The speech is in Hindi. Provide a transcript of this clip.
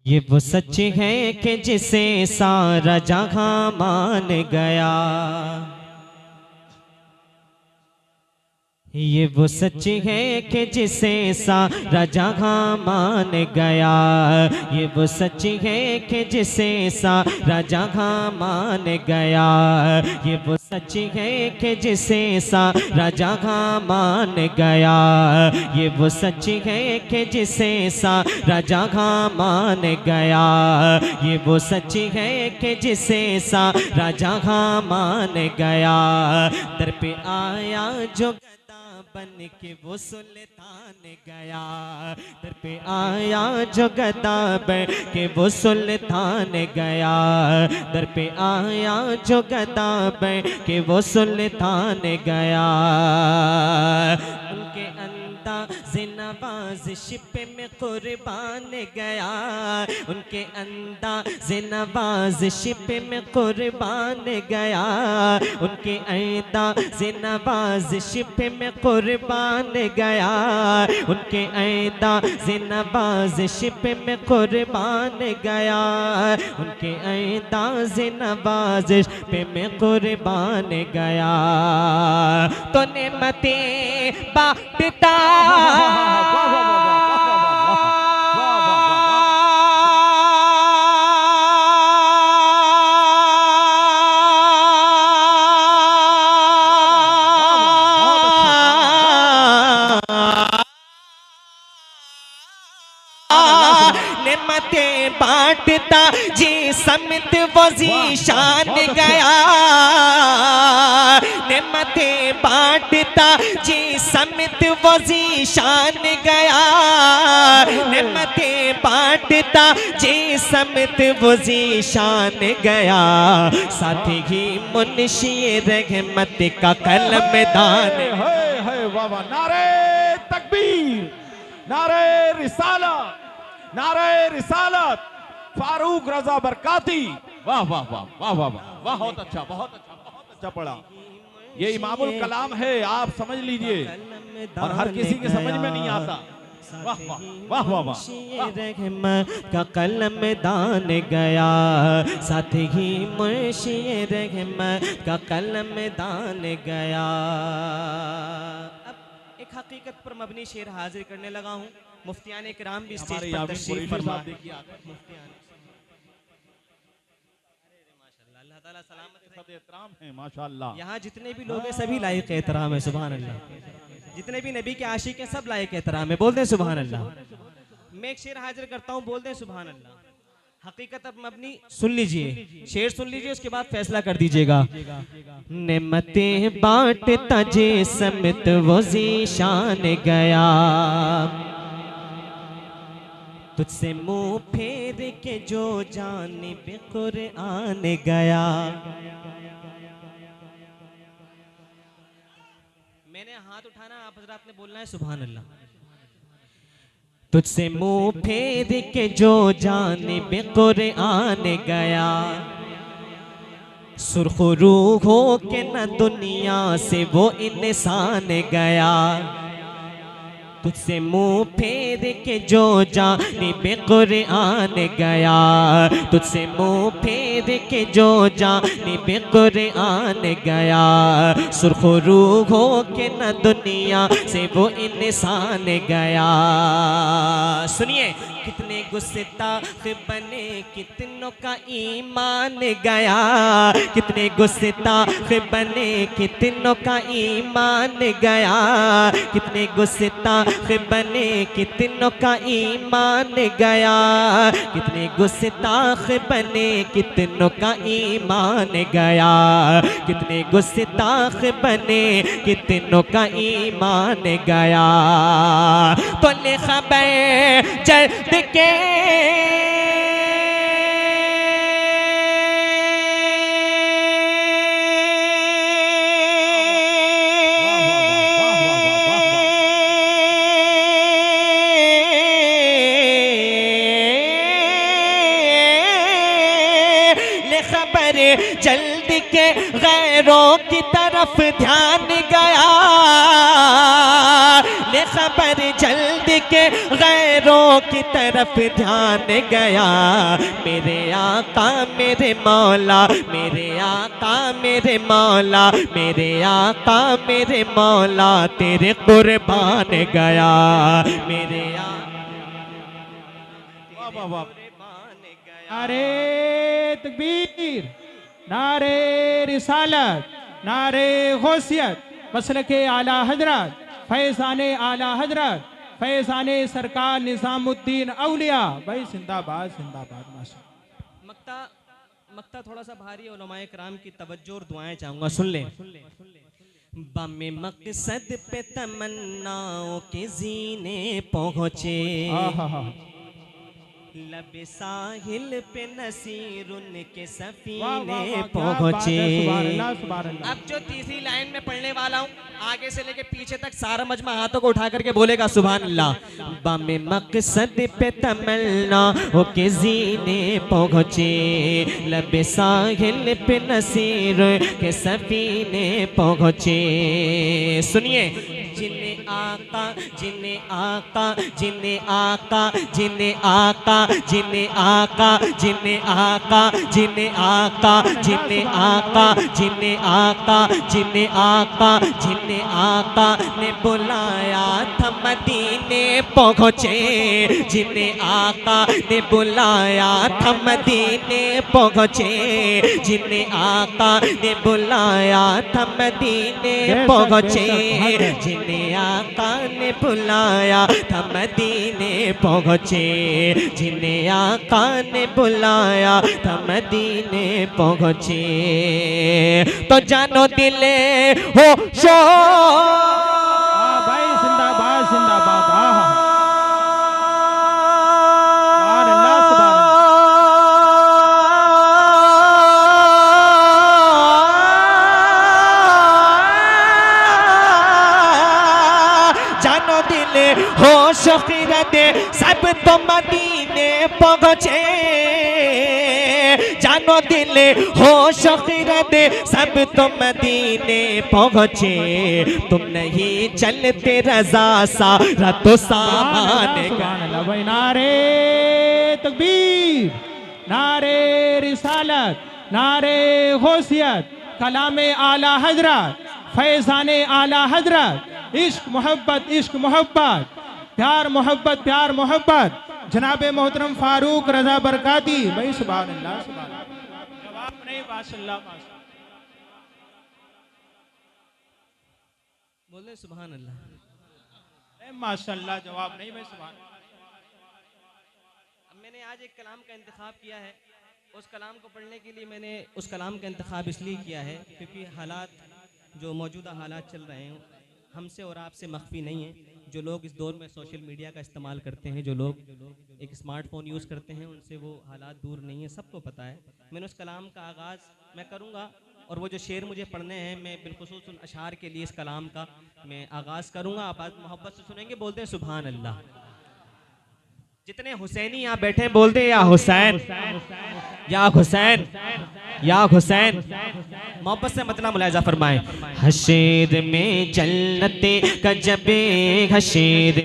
ये वो सच है कि जिसे सारा जहां मान गया। ये वो सच है कि जिसे सारा जहां मान गया। ये वो सच है कि जिसे सारा जहां मान गया। ये वो सच है कि जिसे सारा जहां मान गया। ये वो सच है कि जिसे सारा जहां मान गया। ये वो सच है कि जिसे सारा जहां मान गया। दर पे आया जो बन के वो सुल्तान गया। दर पे आया जो गदा बन के वो सुल्तान गया। दर पे आया जो गदा बन के वो सुल्तान गया। उनके अंदाज़े नवाज़िश पे में कुर्बान गया। उनके अंदाज़े नवाज़िश पे में कुर्बान गया। उनके अंदाज़े नवाज़िश पे में कुर्बान गया। उनके अंदाज़े नवाज़िश पे में कुर्बान गया। उनके अंदाज़े नवाज़िश पे में कुर्बान गया। तो नेमतें बांटता नेमतें बांटता जी समित वो ज़ीशान गया। नेमतें बांटता जी समित वो ज़ीशान गया। नेमतें बांटता जी समित वो ज़ीशान गया। साथ ही मुंशी रहमत का कलमदान है। वाह वाह, नारे तकबीर, नारे रिसालत, नारे रिसालत, फारूक रजा बरकाती। वाह वाह वाह वाह वाह वाह, बहुत अच्छा, बहुत अच्छा, बहुत अच्छा पढ़ा। ये इमामुल कलाम है, आप समझ लीजिए, और हर किसी के समझ में नहीं आता। वाह वाह वाह वाह वाह, रहमत का कलम दान गया। साथ ही मुंशी रहमत का कलम दान गया। अब एक हकीकत पर मबनी शेर हाजिर करने लगा हूँ। मुफ्तियान इकराम भी स्टेज पर तशरीफ फरमा। अल्लाह ताला सलामत एहतराम है माशाअल्लाह। यहाँ जितने भी लोग हैं सभी लायक एहतराम है। सुभान अल्लाह। जितने भी नबी के आशिक हैं सब लायक एहतराम है। बोल दें सुभान अल्लाह। मैं एक शेर हाजिर करता हूँ, बोल दें सुभान अल्लाह। हकीकत अब मबनी सुन लीजिए, शेर सुन लीजिए, उसके बाद फैसला कर दीजिएगा। नेमतें बांटता जे समित वो ज़ीशान गया। तुझसे मुंह फेर के जो जानिब कुरआन गया। मैंने हाथ उठाना, आप हजरात ने बोलना है सुभान अल्लाह। तुझसे मुंह फेर के जो जानिब कुरआन गया। सुरखरू हो के न दुनिया से वो इंसान गया। तुझसे मुंह फेर के जो जानिब कुरआन गया। तुझसे मुंह फेर के जो जानिब कुरआन गया। सुरखरू हो के न दुनिया से वो इंसान गया। सुनिए, कितने गुस्ताख बने कितनों का ईमान गया। कितने गुस्ताख बने कितनों का ईमान गया। कितने गुस्ताख बने कितनों का ईमान गया। कितने गुस्ताख बने कितनों का ईमान गया। कितने गुस्ताख बने कितनों का ईमान गया। तो ले खबर जल्द के ले खबर लेखबर जल्द के गैरों की तरफ ध्यान गया, लेखबर जल्द के गैरों की तरफ ध्यान गया। मेरे आका मेरे मौला, मेरे आका मेरे मौला, मेरे आका मेरे मौला तेरे कुर्बान गया। मेरे वाह वाह वाह। नारे तकबीर, नारे रिसालत, नारे गौसियत, मसलके आला हजरत, फैज़ाने आला हजरत, फैज़ाने सरकार निज़ामुद्दीन औलिया। भाई जिंदाबाद जिंदाबाद माशाअल्लाह। मक्ता थोड़ा सा भारी है, उलमाए कराम की तवज्जो और दुआएं चाहूंगा, सुन ले। बमे मकसद पे तमन्नाओं के जीने पहुँचे, लबे साहिल पे नसीर उनके सफीने पहुँचे। अब जो तीसरी लाइन में पढ़ने वाला हूँ, आगे से लेके पीछे तक सारा मजमा हाथों को उठा करके बोलेगा सुभान अल्लाह। बमे मकसद पे तमन्नाओं के जीने पहुँचे, लबे साहिल पे नसीर के सफीने पहुँचे। सुनिए, जिन्हें आका जिन्हें आका जिन्हें आका जिन्हें आका जिन्हें आका जिन्हें आका जिन्हें आका जिन्हें आका जिन्हें आका जिन्हें आका जिन्हें आका ने बुलाया था मदीने पहुँचे, जिन्हें आका ने बुलाया था मदीने पहुँचे, जिन्हें आका ने बुलाया था मदीने पहुँचे, जिन्हें आका ने बुलाया था मदीने पहुँचे, जिन्हें आका ने बुलाया था मदीने पहुँचे। तो जानो दिले हो शो भाई जिंदाबाद जिंदाबाद। सुभान अल्लाह सुभान अल्लाह। जानो दिले हो शकीरत सब तो मदीने पहुँचे, जानो दिल हो शकीरत सब तो मदीने पहुँचे। तुम नहीं चलते रजा सारा तो सामान सुभान अल्लाह। भाई नारे तकबीर, नारे रिसालत, नारे गौसियत, कलामे आला हजरत, फैज़ाने आला हजरत, इश्क मोहब्बत इश्क मोहब्बत, प्यार मोहब्बत प्यार मोहब्बत, जनाब मोहतरम फारूक रजा बरकाती। भाई सुभान अल्लाह सुभान अल्लाह। जवाब नहीं माशाअल्लाह बोले सुभान अल्लाह। माशाअल्लाह, जवाब नहीं भाई सुभान अल्लाह। अब मैंने आज एक कलाम का इंतखाब किया है, उस कलाम को पढ़ने के लिए मैंने उस कलाम का इंतखाब इसलिए किया है क्योंकि हालात जो मौजूदा हालात चल रहे हैं हमसे और आपसे मख्फी नहीं है। जो लोग इस दौर में सोशल मीडिया का इस्तेमाल करते हैं, जो लोग एक स्मार्टफोन यूज़ करते हैं, उनसे वो हालात दूर नहीं है, सबको पता है। मैंने उस कलाम का आगाज़ मैं करूँगा और वो जो शेर मुझे पढ़ने हैं मैं बिलखुसूस उन अशार के लिए इस कलाम का मैं आगाज़ करूँगा। आप आज मोहब्बत से सुनेंगे, बोलते हैं सुभान अल्लाह। जितने हुसैनी यहाँ बैठे बोलते हैं या हुसैन या हुसैन या हुसैन। मोहब्बत से मतलब मुलाहिजा फरमाएं। हशर में जन्नते का जबे हशर